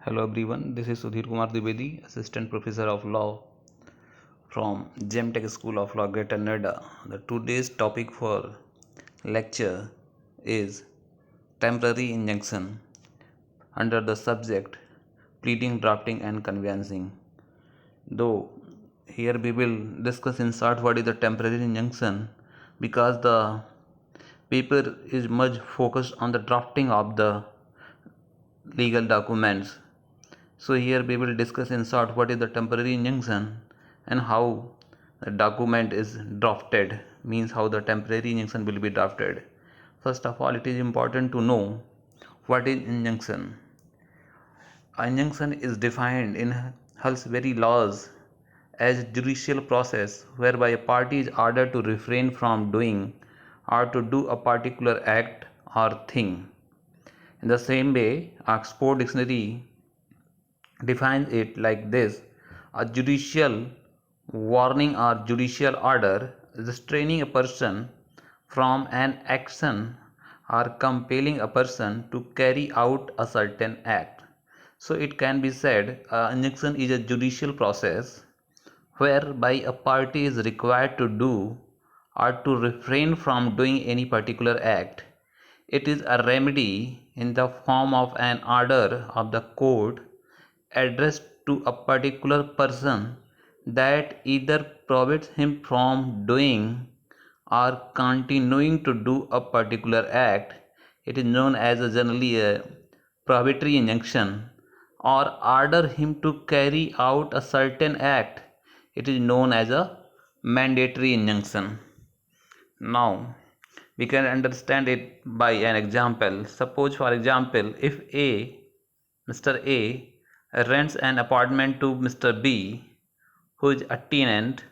Hello everyone, this is Sudhir Kumar Dwivedi, Assistant Professor of Law from GemTech School of Law, Greater Noida. The today's topic for lecture is temporary injunction under the subject pleading, drafting and conveyancing. Though here we will discuss in short what is the temporary injunction, because the paper is much focused on the drafting of the legal documents. So here we will discuss in short what is the temporary injunction and how the document is drafted, means how the temporary injunction will be drafted. First of all, it is important to know what is injunction. Injunction is defined in Halsbury laws as judicial process whereby a party is ordered to refrain from doing or to do a particular act or thing. In the same way, Oxford Dictionary defines it like this: a judicial warning or judicial order restraining a person from an action or compelling a person to carry out a certain act. So it can be said injunction is a judicial process whereby a party is required to do or to refrain from doing any particular act. It is a remedy in the form of an order of the court addressed to a particular person that either prohibits him from doing or continuing to do a particular act. It is known as generally a prohibitory injunction, or order him to carry out a certain act. It is known as a mandatory injunction. Now we can understand it by an example. Suppose, for example, if Mr. A rents an apartment to Mr. B, who is a tenant,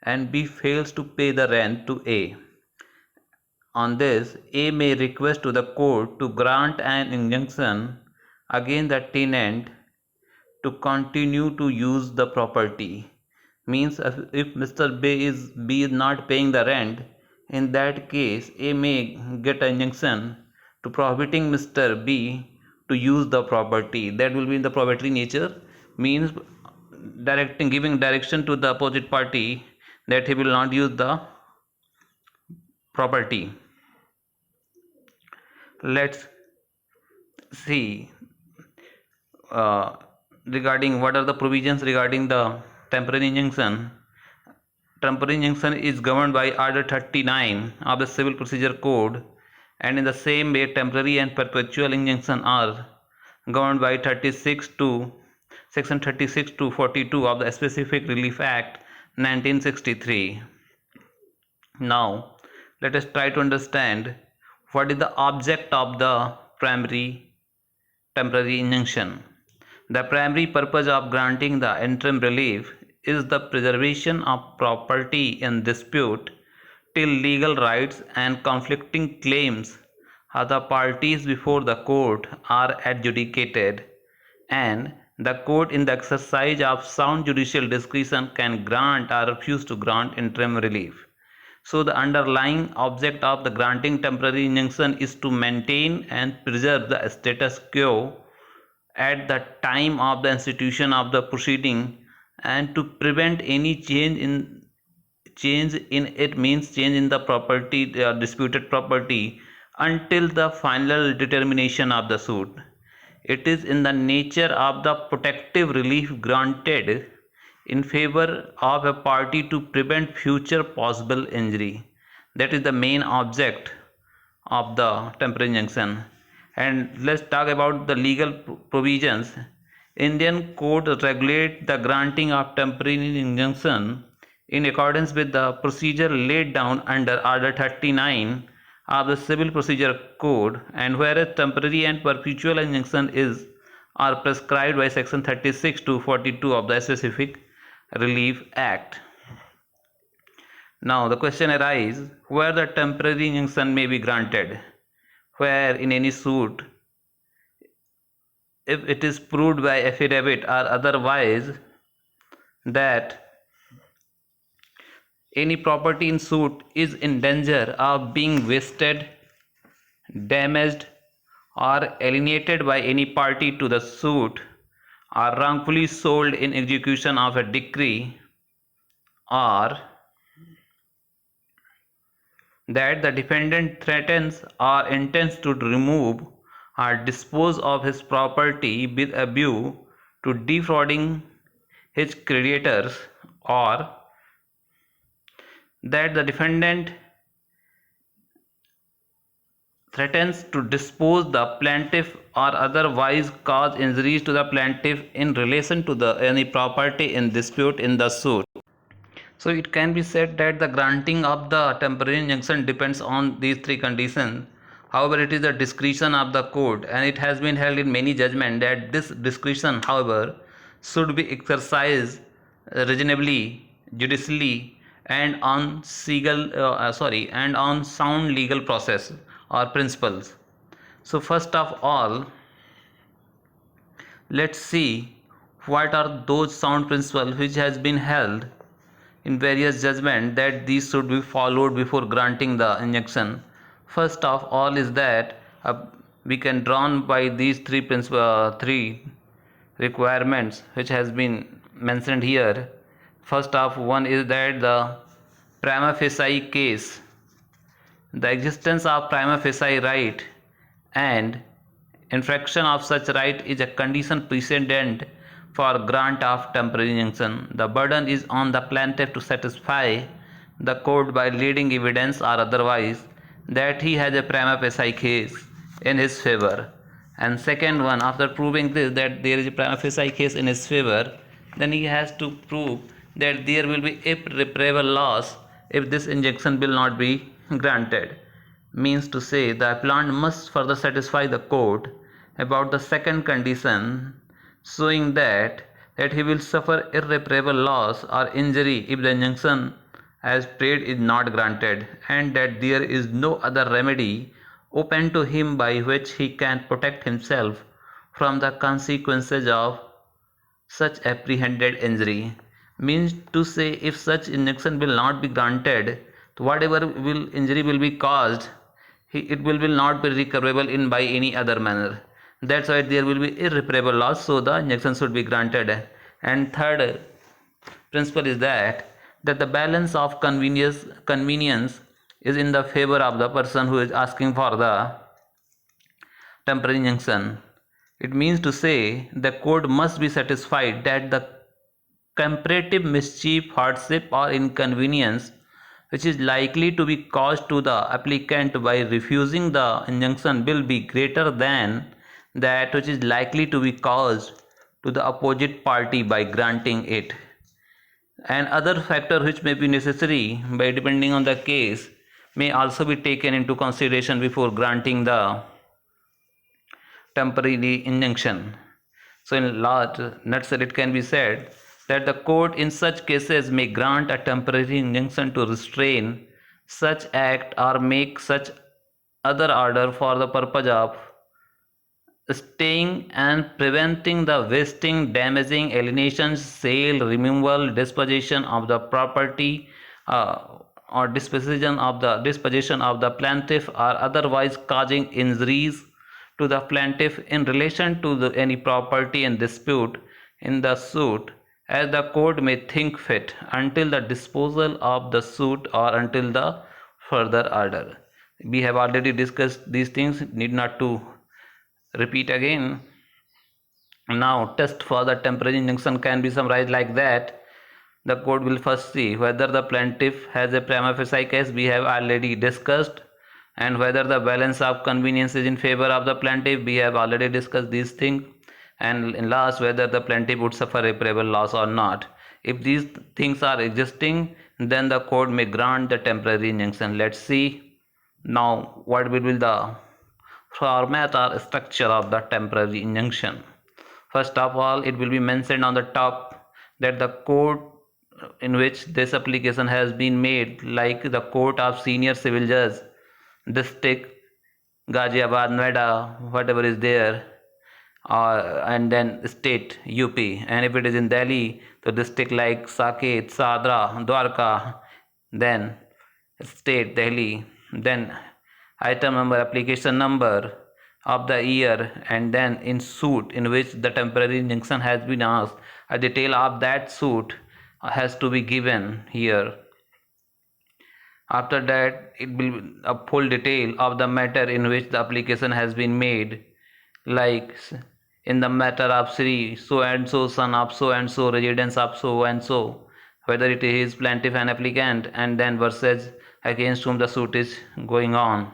and B fails to pay the rent to A. On this, A may request to the court to grant an injunction against the tenant to continue to use the property. Means if Mr. B is not paying the rent, in that case A may get an injunction to prohibiting Mr. B to use the property. That will be in the prohibitory nature, means giving direction to the opposite party that he will not use the property. Let's see regarding what are the provisions regarding the temporary injunction. Temporary injunction is governed by Order 39 of the Civil Procedure Code, and in the same way temporary and perpetual injunction are governed by Section 36 to 42 of the Specific Relief Act 1963. Now let us try to understand what is the object of the primary temporary injunction. The primary purpose of granting the interim relief is the preservation of property in dispute till legal rights and conflicting claims of the parties before the court are adjudicated, and the court in the exercise of sound judicial discretion can grant or refuse to grant interim relief. So the underlying object of the granting temporary injunction is to maintain and preserve the status quo at the time of the institution of the proceeding, and to prevent any change in the property, disputed property, until the final determination of the suit. It is in the nature of the protective relief granted in favor of a party to prevent future possible injury. That is the main object of the temporary injunction. And let's talk about the legal provisions. Indian courts regulate the granting of temporary injunction in accordance with the procedure laid down under Order 39 of the Civil Procedure Code, and whereas temporary and perpetual injunction are prescribed by Section 36 to 42 of the Specific Relief Act. Now the question arises where the temporary injunction may be granted. Where in any suit, if it is proved by affidavit or otherwise that any property in suit is in danger of being wasted, damaged, are alienated by any party to the suit, are wrongfully sold in execution of a decree, or that the defendant threatens or intends to remove or dispose of his property with a view to defrauding his creditors, or that the defendant threatens to dispose the plaintiff or otherwise cause injuries to the plaintiff in relation to the any property in dispute in the suit. So it can be said that the granting of the temporary injunction depends on these three conditions. However, it is the discretion of the court, and it has been held in many judgments that this discretion, however, should be exercised reasonably, judicially, and on sound legal process or principles. So first of all, let's see what are those sound principles which has been held in various judgments that these should be followed before granting the injunction. First of all is that we can drawn by these three requirements which has been mentioned here. First of one is that the prima facie case, the existence of prima facie right and infraction of such right is a condition precedent for grant of temporary injunction. The burden is on the plaintiff to satisfy the court by leading evidence or otherwise that he has a prima facie case in his favor. And second one, after proving this that there is a prima facie case in his favor, then he has to prove that there will be irreparable loss if this injunction will not be granted. Means to say, the appellant must further satisfy the court about the second condition, showing that he will suffer irreparable loss or injury if the injunction as prayed is not granted, and that there is no other remedy open to him by which he can protect himself from the consequences of such apprehended injury. Means to say, if such injunction will not be granted, whatever injury will be caused, it will not be recoverable in by any other manner. That's why there will be irreparable loss, so the injunction should be granted. And third principle is that the balance of convenience is in the favor of the person who is asking for the temporary injunction. It means to say the court must be satisfied that the comparative mischief, hardship, or inconvenience which is likely to be caused to the applicant by refusing the injunction will be greater than that which is likely to be caused to the opposite party by granting it. And other factor which may be necessary by depending on the case may also be taken into consideration before granting the temporary injunction. So in large nutshell, it can be said that the court in such cases may grant a temporary injunction to restrain such act or make such other order for the purpose of staying and preventing the wasting, damaging, alienation, sale, removal, disposition of the property, or disposition of the plaintiff, or otherwise causing injuries to the plaintiff in relation to any property in dispute in the suit, as the court may think fit, until the disposal of the suit or until the further order. We have already discussed these things, need not to repeat again. Now, test for the temporary injunction can be summarized like that. The court will first see whether the plaintiff has a prima facie case, we have already discussed, and whether the balance of convenience is in favor of the plaintiff, we have already discussed these things, and in last, whether the plaintiff would suffer irreparable loss or not. If these things are existing, then the court may grant the temporary injunction. Let's see now what will be the format or structure of the temporary injunction. First of all, it will be mentioned on the top that the court in which this application has been made, like the court of senior civil judge, district Ghaziabad, Noida, whatever is there, and then state UP, and if it is in Delhi, the district like Saket, Sadra, Dwarka, then state Delhi, then item number, application number of the year, and then in suit in which the temporary injunction has been asked, a detail of that suit has to be given here. After that, it will be a full detail of the matter in which the application has been made, like in the matter of Sri so and so, son of so and so, residence of so and so, whether it is plaintiff and applicant, and then versus against whom the suit is going on.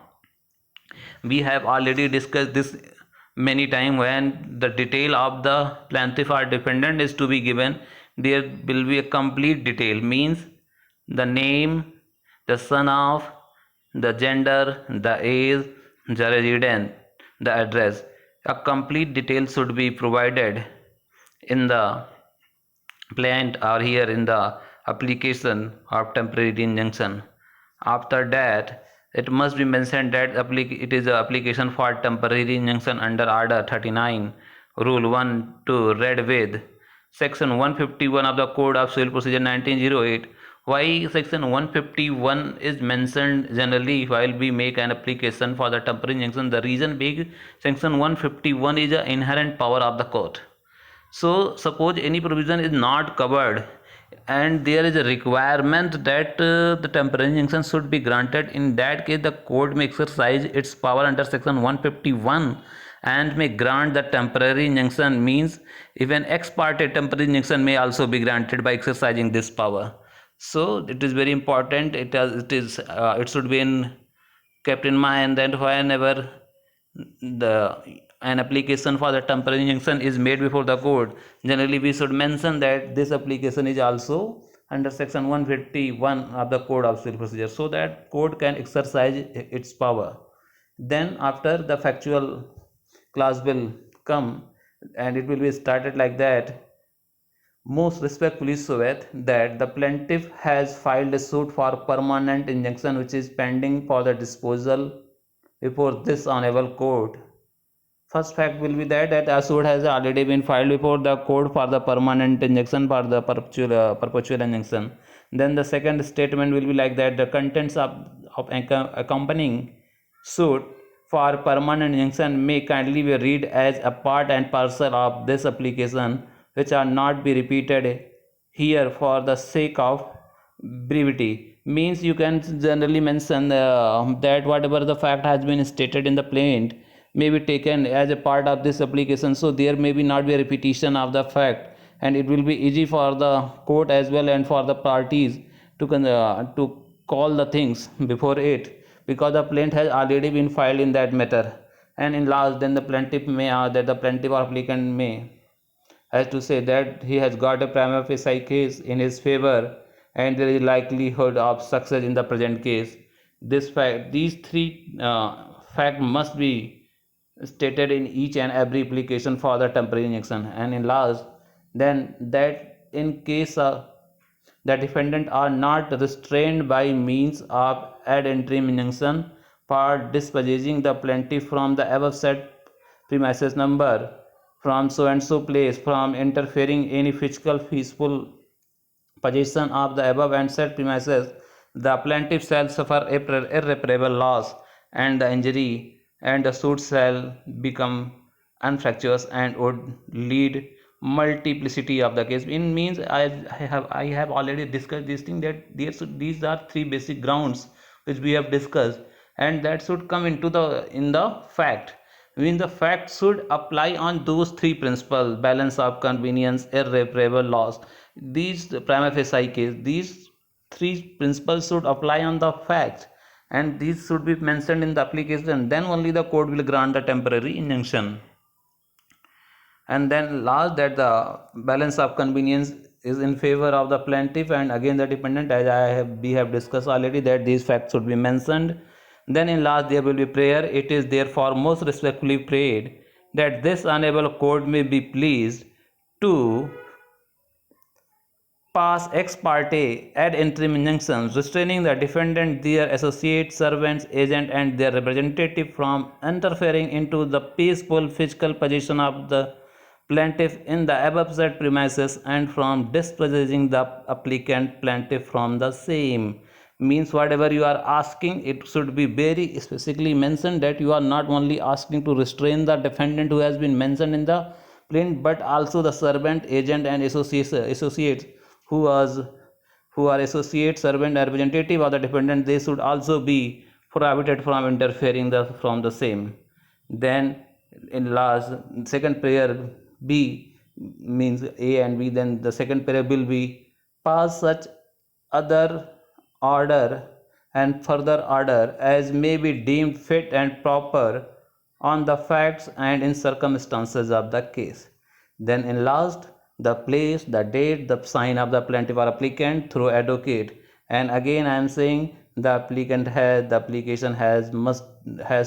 We have already discussed this many times. When the detail of the plaintiff or defendant is to be given, there will be a complete detail, means the name, the son of, the gender, the age, the residence, the address. A complete detail should be provided in the plaint or here in the application of temporary injunction. After that, it must be mentioned that it is an application for temporary injunction under Order 39, Rule 1 to read with Section 151 of the Code of Civil Procedure 1908. Why Section 151 is mentioned generally while we make an application for the temporary injunction? The reason being, Section 151 is an inherent power of the court. So suppose any provision is not covered and there is a requirement that the temporary injunction should be granted, in that case the court may exercise its power under section 151 and may grant the temporary injunction. Means even ex parte temporary injunction may also be granted by exercising this power. So it is very important. It should be kept in mind that whenever an application for the temporary injunction is made before the court, generally we should mention that this application is also under section 151 of the Code of Civil Procedure, so that court can exercise its power. Then after, the factual clause will come and it will be started like that. Most respectfully sought that the plaintiff has filed a suit for permanent injunction which is pending for the disposal before this honorable court. First fact will be that a suit has already been filed before the court for the permanent injunction, for the perpetual injunction. Then the second statement will be like that the contents of accompanying suit for permanent injunction may kindly be read as a part and parcel of this application, which are not be repeated here for the sake of brevity. Means you can generally mention that whatever the fact has been stated in the plaint may be taken as a part of this application, so there may be not be a repetition of the fact, and it will be easy for the court as well and for the parties to call the things before it, because the plaint has already been filed in that matter. And in last, then the plaintiff may that the plaintiff or applicant may has to say that he has got a prima facie case in his favor and there is likelihood of success in the present case. These three facts must be stated in each and every application for the temporary injunction. And in last, then that in case the defendant are not restrained by means of ad interim injunction for dispossessing the plaintiff from the above said premises number, from so and so place, from interfering any physical peaceful possession of the above and said premises, the plaintiff shall suffer irreparable loss and the injury, and the suit shall become unfractious and would lead multiplicity of the case. In means I have already discussed this thing, that these are three basic grounds which we have discussed, and that should come into the fact. When the fact should apply on those three principles: balance of convenience, irreparable loss. These prima facie case, these three principles should apply on the fact, and these should be mentioned in the application. Then only the court will grant the temporary injunction. And then last, that the balance of convenience is in favor of the plaintiff and again the defendant, as we have discussed already, that these facts should be mentioned. Then in last, there will be prayer. It is therefore most respectfully prayed that this honorable court may be pleased to pass ex parte ad interim injunctions restraining the defendant, their associates, servants, agent, and their representative from interfering into the peaceful physical possession of the plaintiff in the above said premises and from dispossessing the applicant plaintiff from the same. means whatever you are asking, it should be very specifically mentioned that you are not only asking to restrain the defendant who has been mentioned in the plaint, but also the servant, agent and associates who was who are associate, servant, representative of the defendant, they should also be prohibited from interfering from the same. Then in last second prayer B means A and B, then the second prayer will be pass such other order and further order as may be deemed fit and proper on the facts and in circumstances of the case. Then in last, the place, the date, the sign of the plaintiff or applicant through advocate. And again I am saying the applicant has the application has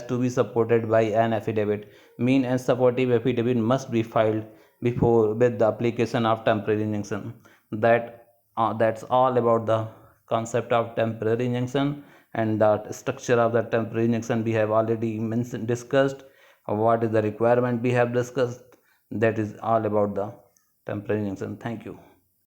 to be supported by an affidavit. Mean and supportive affidavit must be filed before with the application of temporary injunction. That's all about the concept of temporary injunction, and the structure of the temporary injunction we have already discussed. What is the requirement we have discussed. That is all about the temporary injunction. Thank you.